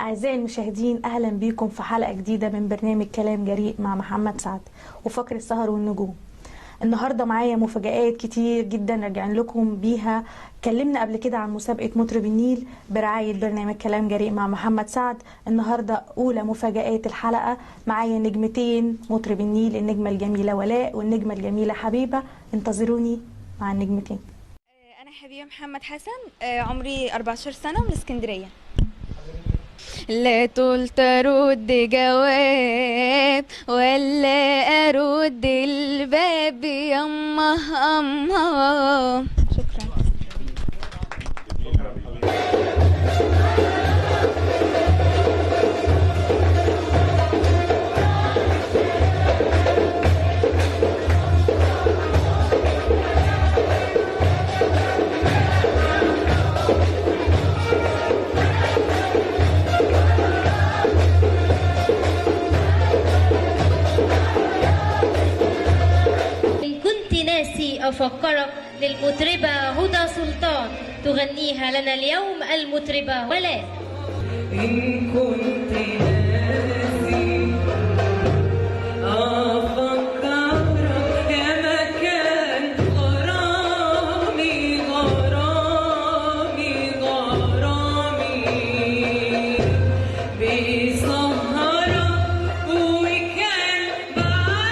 أعزائي المشاهدين، أهلا بكم في حلقة جديدة من برنامج كلام جريء مع محمد سعد وفقرة السهر والنجوم. النهاردة معايا مفاجآت كتير جدا راجعين لكم بيها. اتكلمنا قبل كده عن مسابقة مطرب النيل برعاية برنامج كلام جريء مع محمد سعد. النهاردة أولى مفاجآت الحلقة، معايا نجمتين مطرب النيل، النجمة الجميلة ولاء والنجمة الجميلة حبيبة. انتظروني مع النجمتين. أنا حبيبة محمد حسن، عمري 14 سنة من اسكندرية. لا طولت أرد جواب ولا أرد الباب يما أما. شكرا. أفكرك للمطربة هدى سلطان تغنيها لنا اليوم المطربة ولاء. إن كنت ناسي أفكرك يا مكان غرامي غرامي غرامي بسهرة وكان بعاني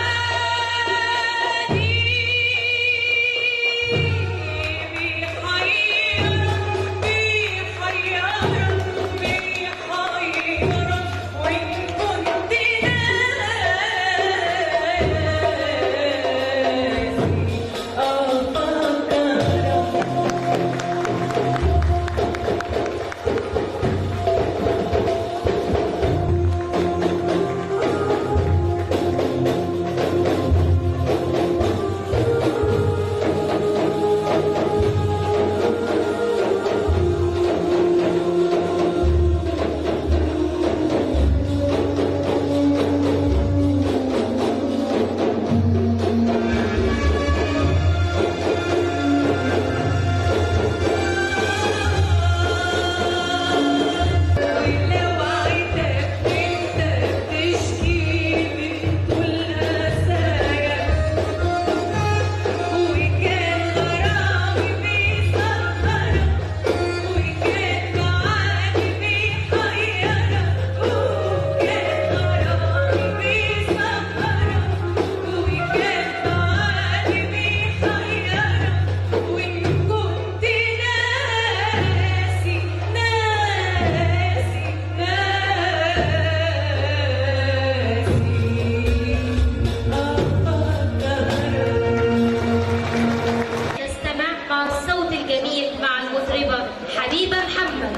حبيبة محمد.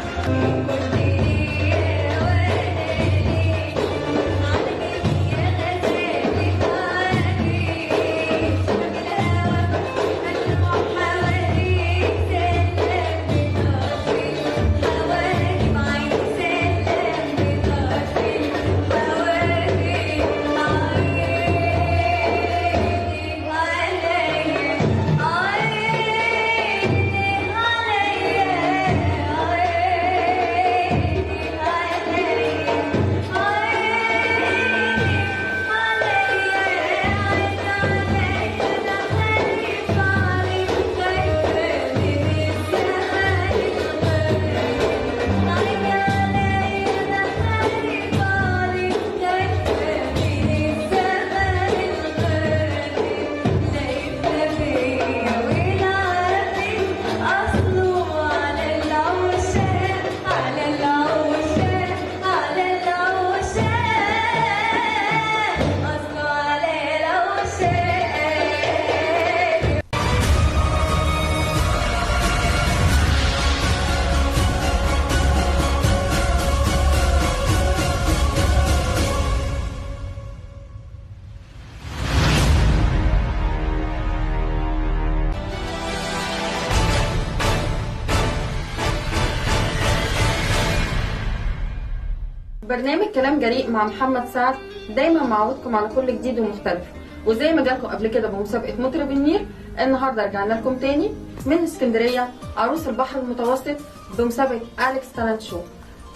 برنامج كلام جريء مع محمد سعد دايما معودكم على كل جديد ومختلف، وزي ما جالكم قبل كده بمسابقه مطرب النيل، النهارده رجعنا لكم تاني من اسكندريه عروس البحر المتوسط بمسابقه أليكس تالنت شو.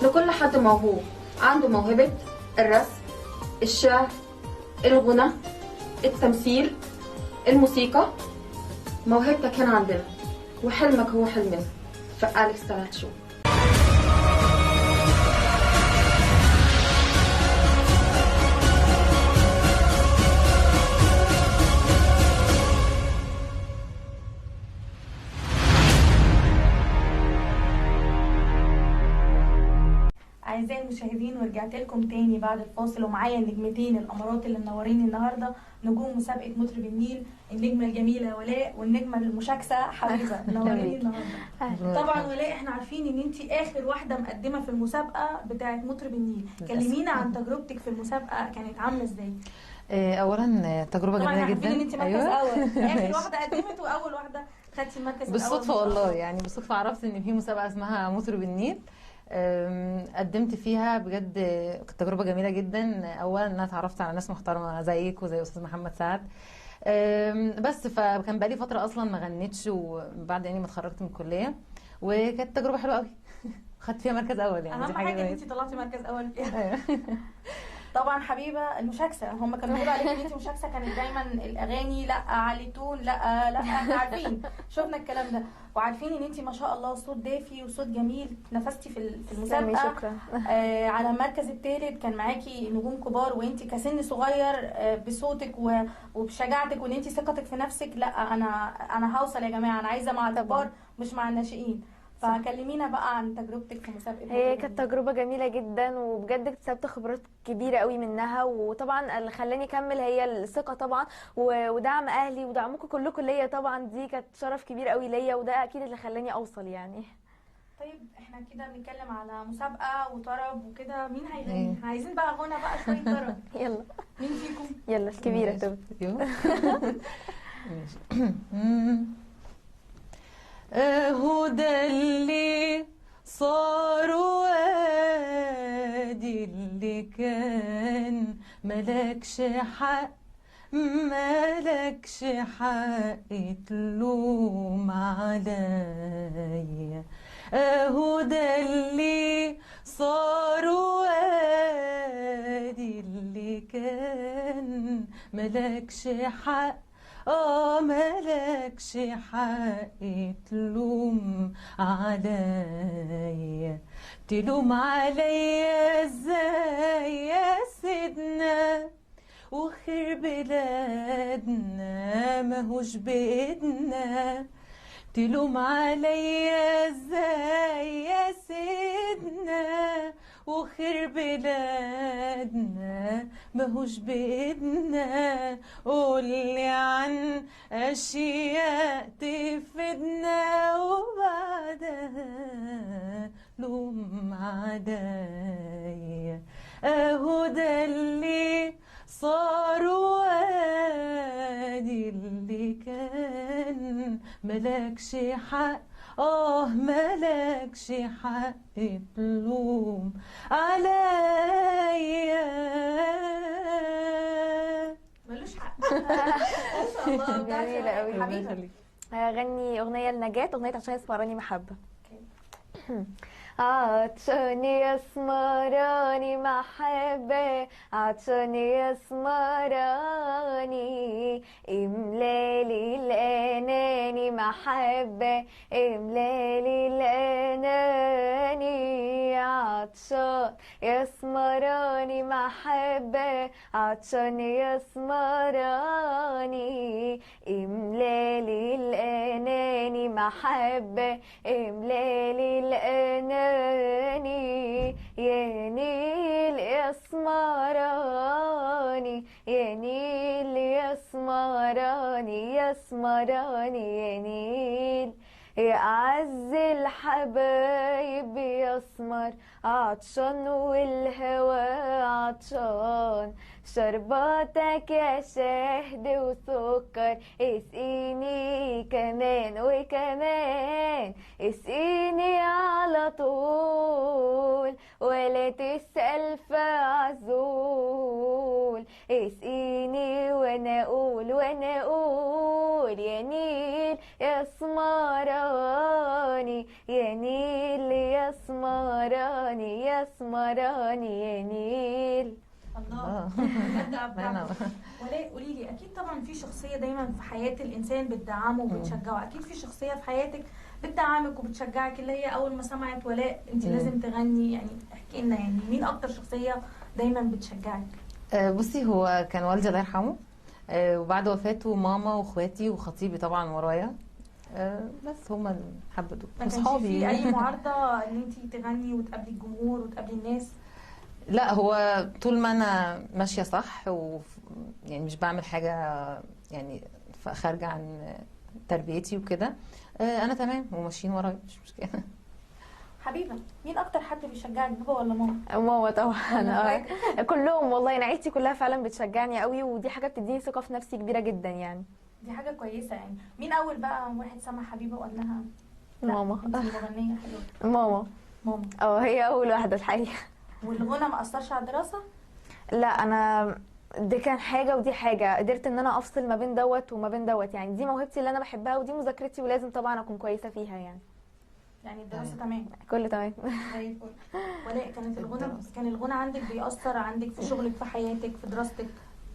لكل حد موهوب عنده موهبة الرسم، الشعر، الغنى، التمثيل، الموسيقى. موهبتك هنا عندنا وحلمك هو حلمنا في أليكس تالنت شو. أعزائي المشاهدين، ورجعت لكم تاني بعد الفاصل، ومعايا النجمتين الأمارات اللي منورين النهارده، نجوم مسابقة مطرب النيل، النجمة الجميلة ولاء والنجمة المشاكسة حبيبة. منورين النهارده. طبعا ولاء، احنا عارفين ان انت آخر واحدة مقدمة في المسابقة بتاعة مطرب النيل، كلمينا عن تجربتك في المسابقة، كانت عاملة ازاي؟ اولا تجربه طبعا جميله احنا جدا. عارفين ان انت مركز اول، آخر واحدة قدمت وأول واحدة خدتي المركز الأول. بالصدفه والله، يعني بالصدفه عرفت ان في مسابقه اسمها مطرب النيل. قدمت فيها بجد، كانت تجربه جميله جدا. اولا انا اتعرفت على ناس محترمه زيك وزي استاذ محمد سعد. بس فكان بقالي فتره اصلا ما غنيتش، وبعد يعني ما اتخرجت من الكليه، وكانت تجربه حلوه قوي. خدت فيها مركز اول، يعني دي أهم حاجه حاجة ان كويسه. انت طلعتي مركز أول فيها. طبعا حبيبه المشاكسه، هم كانوا بيقولوا عليك ان انت مشاكسه، كانت دايما الاغاني لا علي تون، لا احنا عارفين، شفنا الكلام ده، وعارفين ان انت ما شاء الله صوت دافي وصوت جميل. نفستي في المسابقه. شكرا. على المركز الثالث كان معاكي نجوم كبار، وانت كسن صغير بصوتك وبشجاعتك، وان انت ثقتك في نفسك. لا انا هوصل يا جماعه، انا عايزه مع الكبار مش مع الناشئين. فكلمينا بقى عن تجربتك في مسابقه. هي كانت تجربة جميلة جدا، وبجد اكتسبت خبرات كبيرة قوي منها، وطبعا اللي خلاني اكمل هي الثقة طبعا، ودعم اهلي ودعمكم كلكم ليا طبعا. دي كانت شرف كبير قوي ليا، وده اكيد اللي خلاني اوصل يعني. طيب احنا كده بنتكلم على مسابقة وطرب وكده، مين هيغني؟ عايزين بقى غنى بقى شوية طرب. يلا مين فيكم؟ يلا الكبيرة تبقى. ماشي. اهو ده اللي صار، وادي اللي كان، ملكش حق ملكش حق تلوم عليا. اهو ده اللي صار، وادي اللي كان، ملكش حق ملكش حق تلوم عليا. تلوم عليا ازاي يا سيدنا، وخير بلادنا ماهوش بإيدنا. تلوم عليا ازاي يا سيدنا، وخير بلادنا ماهوش بإيدنا. قولي عن أشياء تفيدنا، وبعدها لوم عليا. اهو ده اللي صار، وادي اللي كان، ملكش حق ملكش حق تلوم عليا. ملوش حق. ما شاء الله، جميلة قوي. حبيبة. هغني اغنية لنجاة، اغنية عشان اسمراني محبة. عطشاني يا سمراني محبة، عطشاني يا سمراني، املالي الاناني محبة، املالي الاناني. عطشان يا سمراني محبة، عطشان يا سمراني، املالي الاناني محبة، املالي الاناني. يا نيل يا سمراني، يا نيل يا سمراني، يا سمراني يا نيل. يا أعز الحبايب يا اسمر، عطشان والهوى عطشان، شرباتك يا شهد وسكر، اسقيني كمان وكمان، اسقيني على طول ولا تسأل في عزول، اسقيني وانا اقول وانا اقول. يا نيل يا سمراني، يا نيل يا سمراني. سمراني يا سمراني يا نيل. الله بجد أبدع. ولاء قولي لي، اكيد طبعا في شخصيه دايما في حياه الانسان بتدعمه وبتشجعه، اكيد في شخصيه في حياتك بتدعمك وبتشجعك، اللي هي اول ما سمعت ولاء انت لازم تغني، يعني احكي لنا يعني مين اكتر شخصيه دايما بتشجعك؟ بصي، هو كان والدي الله يرحمه، وبعد وفاته ماما واخواتي وخطيبي طبعا ورايا، بس هما الحبة دول ما كانش في اي معارضه ان انت تغني وتقابلي الجمهور وتقابلي الناس؟ لا، هو طول ما انا ماشيه صح يعني مش بعمل حاجه يعني خارجه عن تربيتي وكده، انا تمام وماشيين ورايا، مش مشكله. حبيبه، مين اكتر حد بيشجعك، بابا ولا ماما؟ ماما طبعا. كلهم والله، انا عيلتي كلها فعلا بتشجعني قوي، ودي حاجه بتديني ثقه في نفسي كبيره جدا يعني. دي حاجه كويسه. يعني مين اول بقى واحد سمع حبيبه وقال لها لا ماما. انت مغنيه حلوه؟ ماما. ماما. هي اول واحده الحقيقه. والغنى ما اثرش على الدراسه؟ لا، انا دي كان حاجه ودي حاجه، قدرت ان انا افصل ما بين دوت وما بين دوت، يعني دي موهبتي اللي انا بحبها ودي مذاكرتي، ولازم طبعا اكون كويسه فيها يعني. يعني الدراسه تمام؟ كله تمام. زي الفل. ولاء، كان الغنى عندك بيأثر عندك في شغلك، في حياتك، في دراستك؟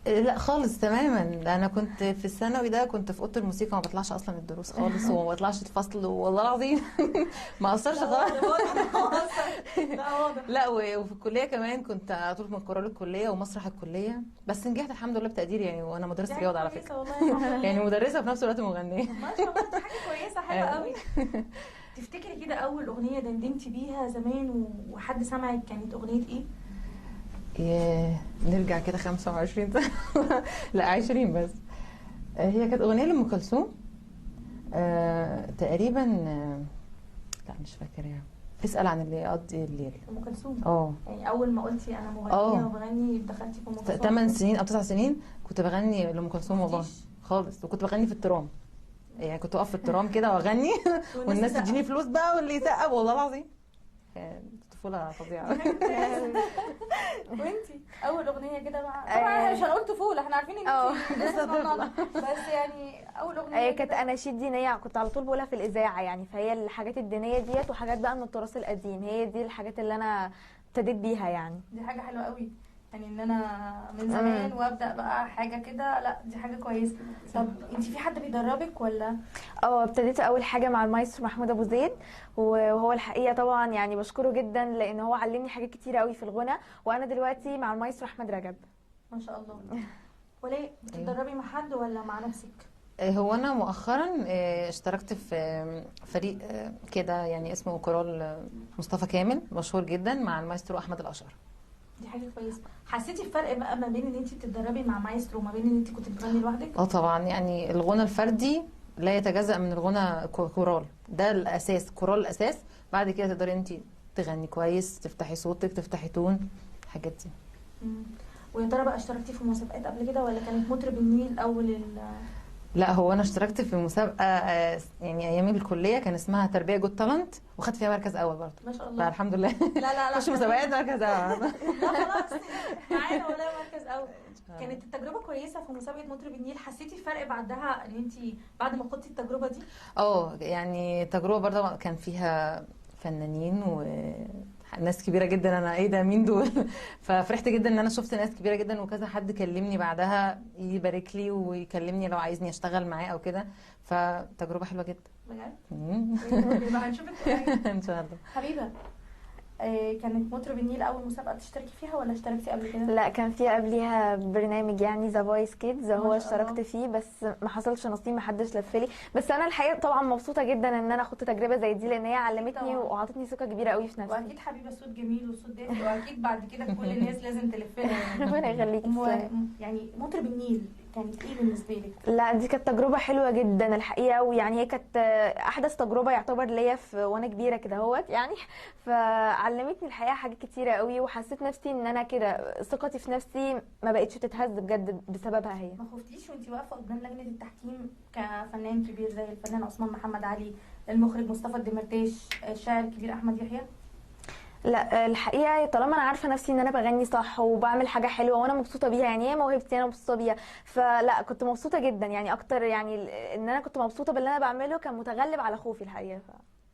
لا خالص تماما. انا كنت في الثانوي ده كنت في اوضه الموسيقى، ما بطلعش اصلا الدروس خالص وما بطلعش الفصل، والله العظيم ما اثرش خالص. لا واضح. لا، وفي الكليه كمان كنت على طول من كورال الكليه ومسرح الكليه، بس نجحت الحمد لله بتقدير يعني، وانا مدرسه رياضه على فكره. يعني مدرسه في نفس الوقت مغنيه. ما شاء الله، دي حاجه كويسه حلوه قوي. تفتكري كده اول اغنيه دندنتي بيها زمان وحد سمعك كانت اغنيه ايه؟ نرجع كده 25 سنة. لا 20 بس. هي كانت أغنية لأم كلثوم تقريبا، لا مش فاكرة يعني. اسأل عن اللي يقضي الليل. ام كلثوم. يعني اول ما قلتي انا مغنيه وبغني دخلتي في ام كلثوم. 8 سنين او 9 سنين كنت بغني لأم كلثوم والله خالص، وكنت بغني في الترام، يعني كنت اقف في الترام كده واغني والناس تديني فلوس بقى واللي يسقف، والله العظيم كانت طفوله فظيعه. وانتي اول اغنيه كده طبعا مش هنقول طفوله، احنا عارفين ان انتي لسه طفله، بس يعني اول اغنيه كانت اناشيد دينيه، كنت على طول بقولها في الاذاعه يعني، فهي الحاجات الدينيه ديت وحاجات بقى من التراث القديم، هي دي الحاجات اللي انا ابتديت بيها يعني. دي حاجه حلوه قوي، يعني ان انا من زمان وابدا بقى حاجه كده، لا دي حاجه كويسه. طب انت في حد بيدربك ولا؟ ابتديت اول حاجه مع المايسترو محمود ابو زيد، وهو الحقيقه طبعا يعني بشكره جدا لان هو علمني حاجات كتيره قوي في الغنى، وانا دلوقتي مع المايسترو احمد رجب. ما شاء الله. وليه بتتدربي مع حد ولا مع نفسك؟ هو انا مؤخرا اشتركت في فريق كده يعني اسمه كورال مصطفى كامل، مشهور جدا، مع المايسترو احمد الاشقر. دي حاجه كويسه. حسيتي الفرق بقى ما بين ان انت بتتدربي مع مايسترو وما بين ان انت كنت بتغني لوحدك؟ طبعا، يعني الغنى الفردي لا يتجزأ من الغنى كورال، ده الاساس، كورال الاساس، بعد كده تقدري انت تغني كويس، تفتحي صوتك، تفتحي تون، الحاجات دي. ويا ترى بقى اشتركتي في مسابقات قبل كده ولا كانت مطرب النيل اول لا، هو انا اشتركت في مسابقه يعني ايامي بالكليه كان اسمها تربيه جود تالنت، وخدت فيها مركز اول برضه. ما شاء الله. الحمد لله. لا مش مسابقات مركز اول. لا خلاص معانا ولا مركز اول. كانت التجربه كويسه في مسابقه مطرب النيل؟ حسيتي فرق بعدها ان انت بعد ما خدتي التجربه دي؟ يعني تجربه برضه كان فيها فنانين وناس كبيره جدا، انا ايه ده مين دول؟ ففرحت جدا ان انا شفت ناس كبيره جدا، وكذا حد كلمني بعدها يبارك لي ويكلمني لو عايزني اشتغل معاه او كده، فتجربه حلوه جدا بجد. يبقى هنشوفك ان شاء الله. حبيبه، كانت مطرب النيل اول مسابقه تشتركي فيها ولا اشتركتي قبل كده؟ لا، كان في قبليها برنامج يعني ذا فويس كيدز، هو اشتركت فيه بس ما حصلش نصيب، ما حدش لفلي، بس انا الحقيقه طبعا مبسوطه جدا ان انا خدت تجربه زي دي، لان هي علمتني واعطتني ثقه كبيره قوي في نفسي. واكيد حبيبه صوت جميل وصوت دافي، واكيد بعد كده كل الناس لازم تلفها. ربنا يخليكي. يعني مطرب النيل كانت ايه بالنسبه لك؟ لا، دي كانت تجربه حلوه جدا الحقيقه، ويعني هي كانت احدث تجربه يعتبر ليا وانا كبيره كده اهوت يعني، فعلمتني الحقيقه حاجات كتيره قوي، وحسيت نفسي ان انا كده ثقتي في نفسي ما بقتش تتهز بجد بسببها هي. ما خفتيش وانت واقفه قدام لجنه التحكيم كفنان كبير زي الفنان عثمان محمد علي، المخرج مصطفى الدمرتاش، الشاعر الكبير احمد يحيى؟ لا، الحقيقه طالما انا عارفه نفسي ان انا بغني صح وبعمل حاجه حلوه وانا مبسوطه بيها، يعني هي موهبتي انا مبسوطه بيها، فلا كنت مبسوطه جدا يعني، اكتر يعني ان انا كنت مبسوطه باللي انا بعمله كان متغلب على خوفي الحقيقه.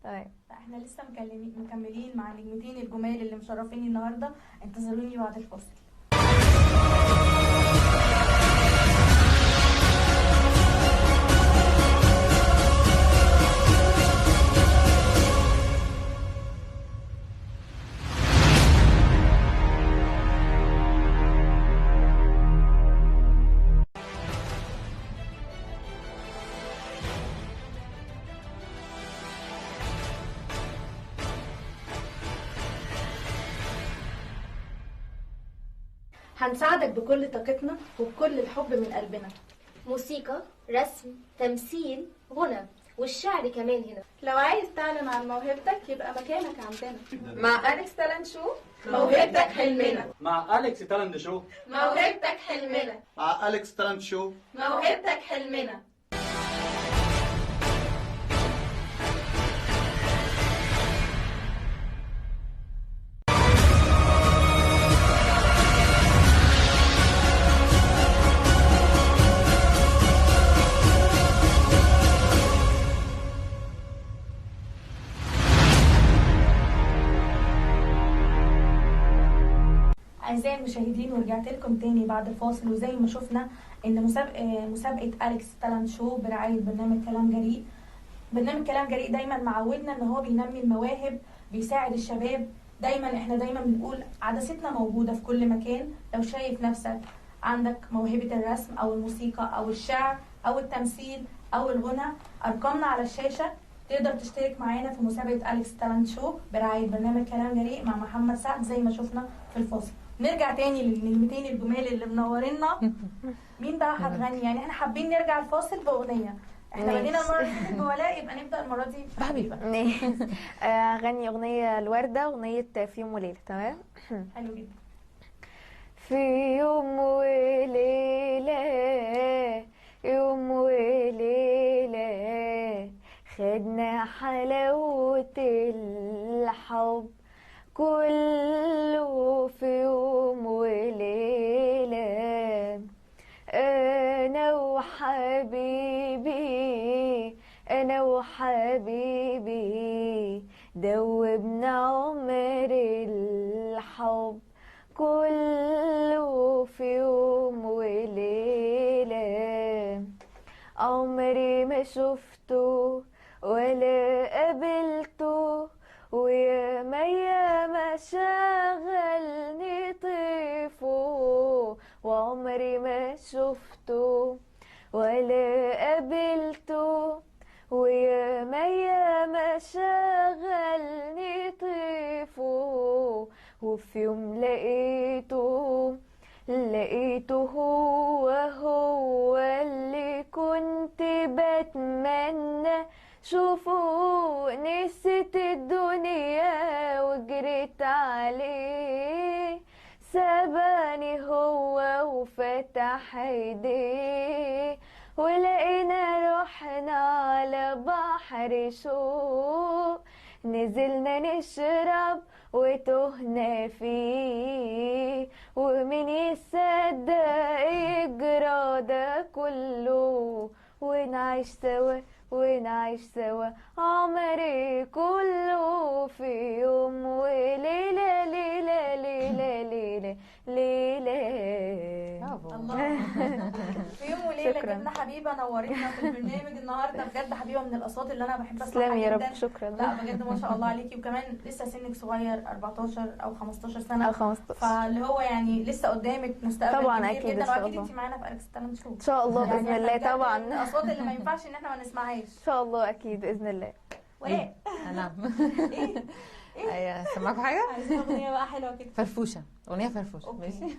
تمام. احنا لسه مكملين مع النجمتين الجمال اللي مشرفيني النهارده. انتظروني بعد الفاصل. هنساعدك بكل طاقتنا وبكل الحب من قلبنا. موسيقى، رسم، تمثيل، غنى، والشعر كمان هنا. لو عايز تعلن عن موهبتك يبقى مكانك عندنا. مع أليكس تالنت شو موهبتك حلمنا. مع أليكس تالنت شو موهبتك حلمنا. مع أليكس تالنت شو موهبتك حلمنا. أعزائي المشاهدين، ورجعت لكم تاني بعد الفاصل. وزي ما شفنا إن مسابقة أليكس تالنت شو برعاية برنامج كلام جريء. برنامج كلام جريء دايما معودنا إن هو بينمي المواهب، بيساعد الشباب. احنا دايما بنقول عدستنا موجودة في كل مكان. لو شايف نفسك عندك موهبة الرسم أو الموسيقى أو الشعر أو التمثيل أو الغنى، أرقامنا على الشاشة. تقدر تشترك معانا في مسابقة أليكس تالنت شو برعاية برنامج كلام جريء مع محمد سعد زي ما شفنا في الفاصل. نرجع تاني للنجمتين الجمال اللي منورينا. مين بقى هتغني؟ يعني احنا حابين نرجع الفاصل بأغنية. احنا بدينا المرة اللي فاتت بولاء، يبقى نبدأ المرة دي بحبيبة. هغني أغنية الوردة، أغنية في يوم وليلة. تمام. حلو جدا. في يوم وليلة، يوم وليلة، خدنا حلاوة الحب كله في يوم وليلة. أنا وحبيبي، أنا وحبيبي، دوبنا عمر الحب كله في يوم وليلة. عمري ما شفته ولا قابلته، ويا ما شغلني طيفه. وعمري ما شفته ولا قابلته، ويا ما شغلني طيفه. وفي يوم لقيته هو اللي كنت بتمنى شوفوا. نسيت الدنيا وجريت عليه، سابني هو وفتح ايديه. ولقينا روحنا على بحر شوق، نزلنا نشرب وتهنا فيه. ومين يصدق يجرى ده كله، ونعيش سوا ونعيش سوا عمري كله في يوم وليلة ليلة ليلة ليلة ليلة. الله. في يوم وليلة شكراً. جبنا حبيبة نورتنا في البرنامج النهارده. بجد حبيبة من الأصوات اللي أنا بحب أسمعها تسلمي يا رب. جدا. شكرا. لا بجد ما شاء الله عليكي. وكمان لسه سنك صغير، 14 أو 15 سنة. أو 15. فاللي هو يعني لسه قدامك مستقبل طبعاً كبير أكيد جدا. إن شاء واكيد الله. انت معانا في أليكس تالنت شو ان شاء الله باذن يعني الله. إحنا بجد طبعا من الاصوات اللي ما ينفعش ان احنا ما نسمعهاش. ان شاء الله اكيد باذن الله. ولاء نعم. ايه ايوه، سمعكوا حاجه؟ عايزين اغنيه بقى حلوه كده. فرفوشه، اغنيه فرفوشه. أوكي. ماشي.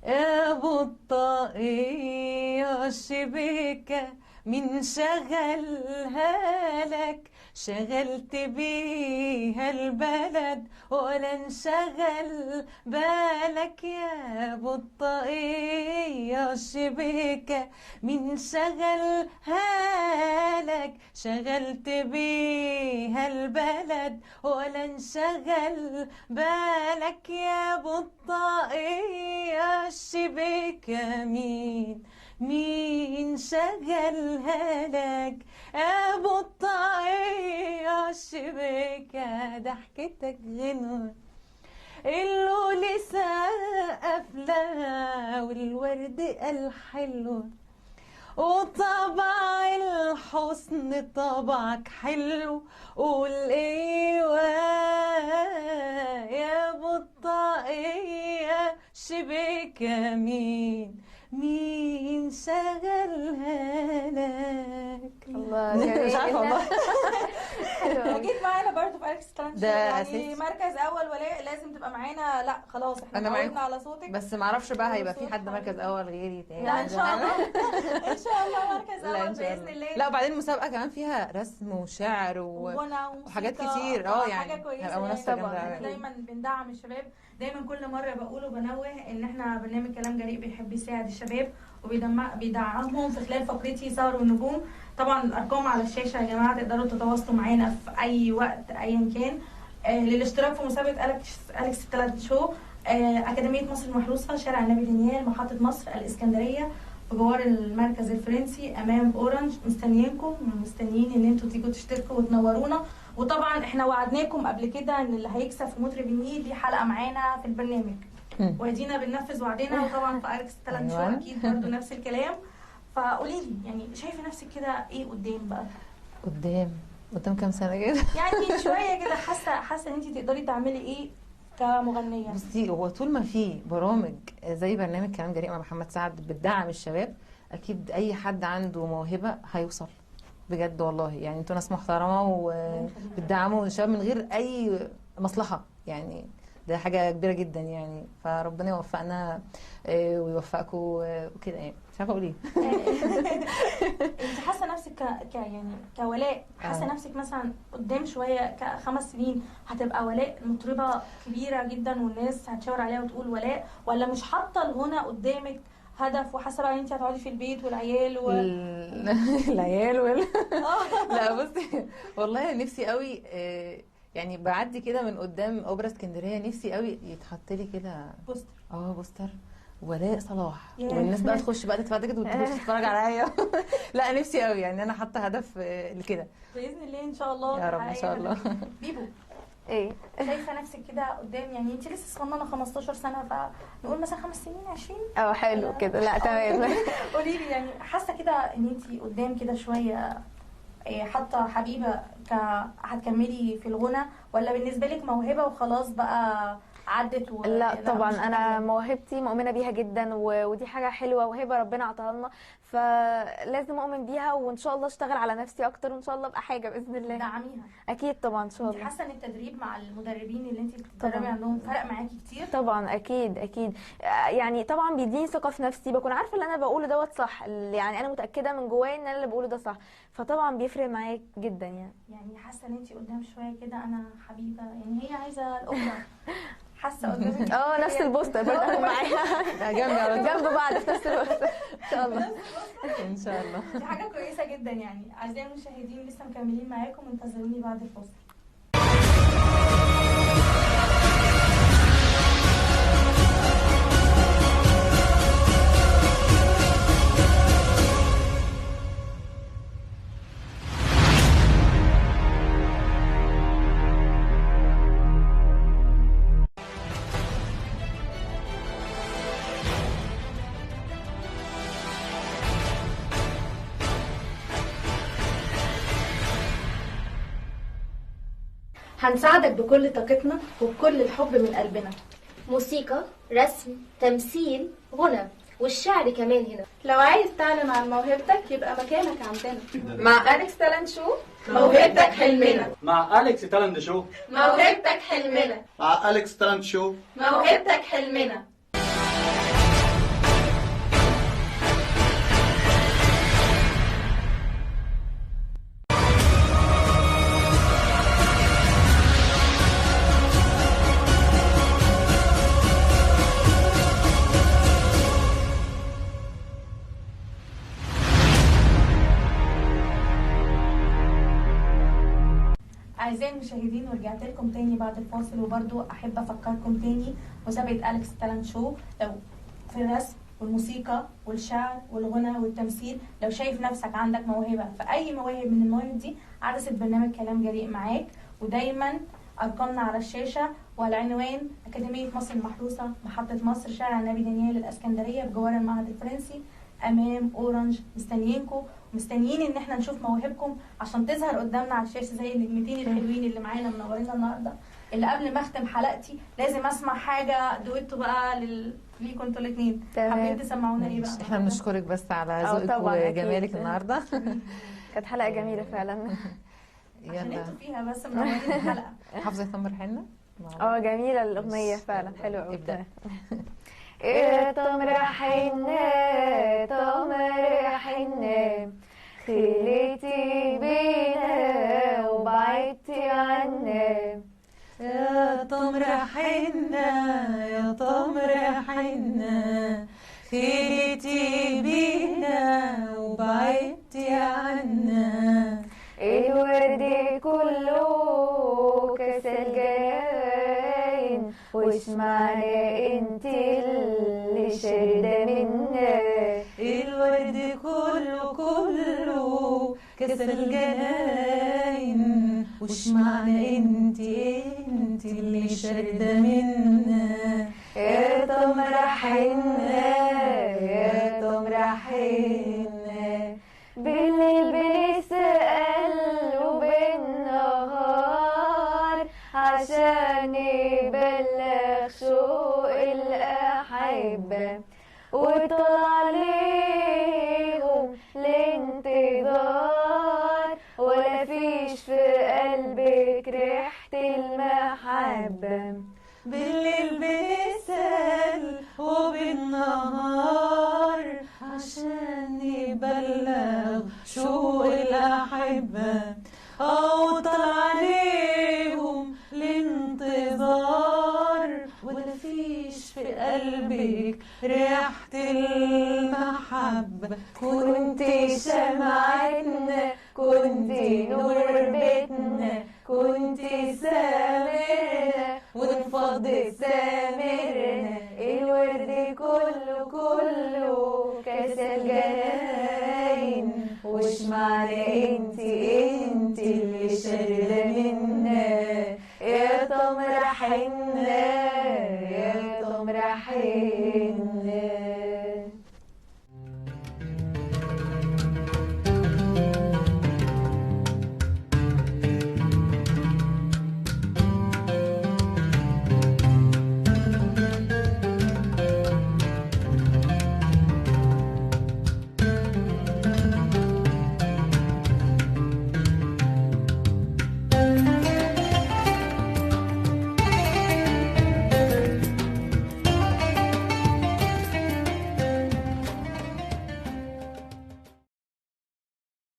يا ابو الطاقية الشبيكة من شغلها لك، شغلت بيها البلد ولا انشغل بالك. يا ابو الطاقية الشبيكة من شغلها لك، شغلت بيها البلد ولا انشغل بالك. يا ابو الطاقية الشبيكة مين شغلها لك؟ يا بطاقية الشبكة ضحكتك غنوة اللولي سقف لها والورد الحلو وطبع الحسن طبعك حلو قول ايوه يا بطاقية شبكة مين شغلها لك. الله مش جميل عارفة والله. حلو. جيت معانا برضو في اليكس تالنت شو، ده يعني أساسي. مركز اول ولاء لازم تبقى معانا. لا خلاص احنا أنا اتعودنا معاكم. على صوتك. بس معرفش بقى هيبقى في حد مركز اول غيري تاني. لا ان شاء الله ان شاء الله مركز لا اول ان شاء باذن الله. الله. لا وبعدين المسابقه كمان فيها رسم وشعر وغنى وموسيقى. وحاجات كتير يعني حاجه كويسه هيبقى منافسه طبعاً. جامده احنا أوي. دايما بندعم الشباب. دايما كل مره بقول وبنوه ان احنا برنامج كلام جريء بيحب يساعد الشباب وبيدعمهم في خلال فقرتي سهر والنجوم. طبعا الارقام على الشاشه يا جماعه، تقدروا تتواصلوا معانا في اي وقت ايا كان. للاشتراك في مسابقه أليكس تالنت شو، اكاديميه مصر المحروسه، شارع النبي دانيال، محطه مصر، الاسكندريه، بجوار المركز الفرنسي امام اورنج. مستنيينكم ومستنيين ان انتوا تيجوا تشتركوا وتنورونا. وطبعا احنا وعدناكم قبل كده ان اللي هيكسب في مطرب النيل دي حلقه معانا في البرنامج، وادينا بننفذ وعدنا. وطبعا في أليكس تالنت شو أيوة. اكيد برضو نفس الكلام. فقولي لي يعني شايفه نفسك كده ايه قدام بقى؟ قدام كام سنه كده. يعني شويه كده حاسه ان انت تقدري تعملي ايه كمغنيه؟ بصي هو طول ما في برامج زي برنامج كلام جريء مع محمد سعد بتدعم الشباب، اكيد اي حد عنده موهبه هيوصل بجد والله. يعني انتوا ناس محترمه وبتدعموا الشباب من غير اي مصلحه، يعني ده حاجه كبيره جدا يعني. فربنا يوفقنا ويوفقكم وكده يعني. مش عارفه اقول ايه. انت حاسه نفسك يعني كولاء، حاسه نفسك مثلا قدام شويه ك5 سنين هتبقى ولاء مطربه كبيره جدا والناس هتشاور عليها وتقول ولاء، ولا مش حاطه الغنى قدامك هدف وحاسه بقى ان انت هتقعدي في البيت والعيال العيال لا بصي والله نفسي قوي يعني بعدي كده من قدام اوبرا اسكندريه، نفسي قوي يتحط لي كده بوستر. بوستر ولاء صلاح والناس بقى تخش بقى تدفع تيكت وتخش تتفرج عليا. لا نفسي قوي يعني، انا حاطه هدف لكده باذن الله ان شاء الله يا رب ان شاء الله. بيبو ايه شايفه نفسك كده قدام؟ يعني انت لسه صغننه 15 سنه، فنقول مثلا 5 سنين 20. حلو كده. لا تمام. قولي لي يعني حاسه كده ان انت قدام كده شويه حاطه حبيبه هتكملي في الغنى، ولا بالنسبه لك موهبه وخلاص بقى عدت لا طبعا انا موهبتي مؤمنه بيها جدا ودي حاجه حلوه وهبه ربنا عطاها لنا، فلازم اؤمن بيها وان شاء الله اشتغل على نفسي اكتر وان شاء الله ابقى حاجه باذن الله. دعميها اكيد طبعا ان شاء انت الله. حاسه ان التدريب مع المدربين اللي انت بتدربي عندهم فرق معاكي كتير؟ طبعا اكيد يعني طبعا بيديني ثقه في نفسي، بكون عارفه اللي انا بقوله دوت صح، يعني انا متاكده من جوايا ان انا اللي بقوله ده صح، فطبعا بيفرق معايا جدا يعني حاسه ان انت قدام شويه كده انا حبيبه، يعني هي عايزه الاوبرا. حاسه قدامك نفس البوستر برضه معايا جنب بعض في نفس الوقت ان شاء الله. ان شاء الله دي حاجه كويسه جدا. يعني اعزائي المشاهدين لسه مكملين معاكم، انتظروني بعد الفاصل. هنساعدك بكل طاقتنا وبكل الحب من قلبنا. موسيقى، رسم، تمثيل، غنى، والشعر كمان هنا. لو عايز تعلن عن موهبتك يبقى مكانك عندنا. مع أليكس تالنت شو، موهبتك حلمنا. مع أليكس تالنت شو. موهبتك حلمنا. مع أليكس تالنت شو. موهبتك حلمنا. أعزائي المشاهدين ورجعت لكم تاني بعد الفاصل، وبرضو أحب أفكركم تاني مسابقة أليكس تالنت شو لو في الرسم والموسيقى والشعر والغنى والتمثيل. لو شايف نفسك عندك موهبة في أي مواهب من المواهب دي، عدسة برنامج كلام جريء معاك. ودايما أرقامنا على الشاشة والعنوان أكاديمية مصر المحروسة، محطة مصر، شارع النبي دانيال الإسكندرية بجوار المعهد الفرنسي أمام أورنج. مستنيينكم ومستنيين إن احنا نشوف مواهبكم عشان تظهر قدامنا على الشاشة زي النجمتين الحلوين اللي معانا منورينا النهارده. اللي قبل ما أختم حلقتي لازم أسمع حاجة دويتو بقى ليكم انتوا الاثنين. حابين تسمعونا ايه بقى؟ احنا بنشكرك بس على ذوقك وجمالك النهارده. كانت حلقة جميلة فعلا. عشان انتوا فيها بس منورين الحلقة. حافظة تمر حنة؟ جميلة الأغنية فعلا، حلوة قوي. ابدأ. يا تمر حنة تمر حنة، خليتي بينا وبعدتي عنا. يا تمر حنة يا تمر حنة، خليتي بينا وبعدتي عنا. الورد كله كسل جاين، وش معنى انت اللي شارده منا. الورد كله كسل جاين، وش معنى انت اللي شارده منا. يا تمر حنة يا تمر حنة، بالليل بنسأل وبالنهار عشان نبلغ شوق الأحبة، وطلع عليهم الانتظار، ولا فيش في قلبك ريحة المحبة. بالليل بنسأل وبالنهار عشان نبلغ شوق الأحبة، طلع عليهم الانتظار، ولا فيش في قلبك ريحة المحبة. كنتي شمعتنا كنتي نور بيتنا، كنتي سامرنا وانفضت سامرنا. الورد كله كسل جاين، وش معنى انت اللي شارده منا. يا تمر حنة